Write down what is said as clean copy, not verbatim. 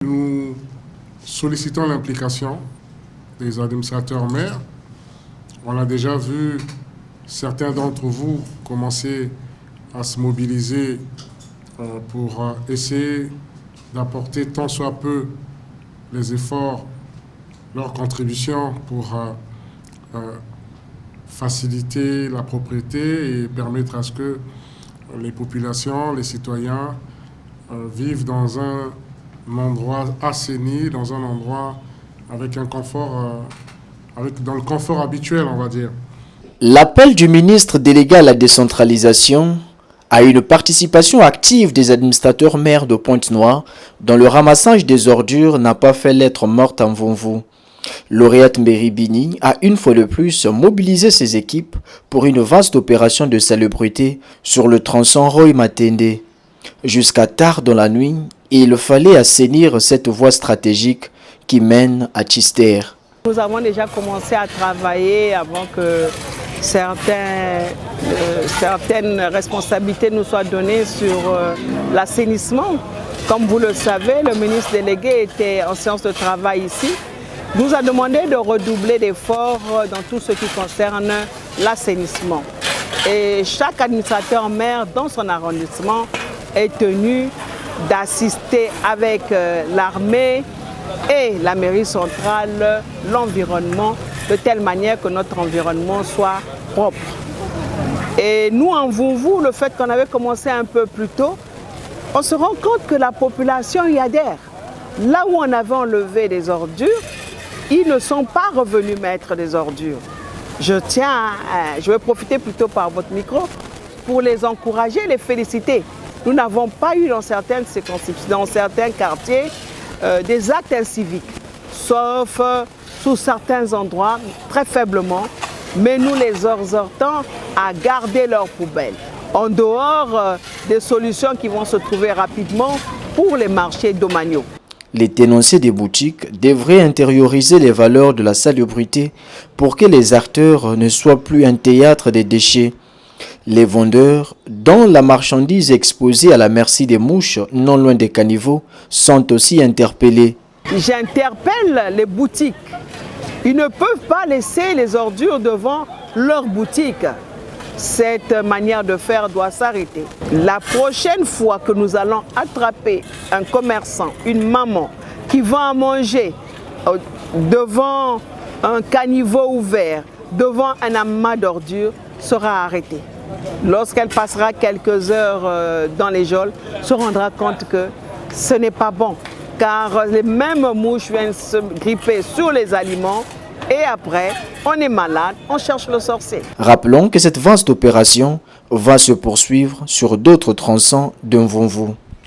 Nous sollicitons l'implication des administrateurs maires. On a déjà vu certains d'entre vous commencer à se mobiliser pour essayer d'apporter tant soit peu les efforts, leur contribution pour faciliter la propriété et permettre à ce que les populations, les citoyens vivent dans un endroit assaini, dans un endroit avec un confort, dans le confort habituel, on va dire. L'appel du ministre délégué à la décentralisation à une participation active des administrateurs maires de Pointe-Noire dans le ramassage des ordures n'a pas fait lettre morte en Vonvo. Lauréate Meribini a une fois de plus mobilisé ses équipes pour une vaste opération de salubrité sur le tronçon Roy-Matende. Jusqu'à tard dans la nuit, il fallait assainir cette voie stratégique qui mène à Tchister. Nous avons déjà commencé à travailler avant que certaines responsabilités nous soient données sur l'assainissement. Comme vous le savez, le ministre délégué était en séance de travail ici. Nous a demandé de redoubler d'efforts dans tout ce qui concerne l'assainissement. Et chaque administrateur maire dans son arrondissement est tenu d'assister avec l'armée et la mairie centrale l'environnement de telle manière que notre environnement soit propre. Et nous, en Vonvo, le fait qu'on avait commencé un peu plus tôt, on se rend compte que la population y adhère. Là où on avait enlevé des ordures, ils ne sont pas revenus mettre des ordures. Je vais profiter plutôt par votre micro pour les encourager, les féliciter. Nous n'avons pas eu dans certaines circonscriptions, dans certains quartiers, des actes inciviques, sauf sous certains endroits, très faiblement, mais nous les exhortons à garder leurs poubelles, en dehors des solutions qui vont se trouver rapidement pour les marchés domaniaux. Les tenanciers des boutiques devraient intérioriser les valeurs de la salubrité pour que les acteurs ne soient plus un théâtre des déchets. Les vendeurs, dont la marchandise exposée à la merci des mouches, non loin des caniveaux, sont aussi interpellés. J'interpelle les boutiques. Ils ne peuvent pas laisser les ordures devant leur boutique. Cette manière de faire doit s'arrêter. La prochaine fois que nous allons attraper un commerçant, une maman qui va manger devant un caniveau ouvert, devant un amas d'ordures, sera arrêtée. Lorsqu'elle passera quelques heures dans les geôles, se rendra compte que ce n'est pas bon, car les mêmes mouches viennent se gripper sur les aliments et après, on est malade, on cherche le sorcier. Rappelons que cette vaste opération va se poursuivre sur d'autres tronçons de Vonvo.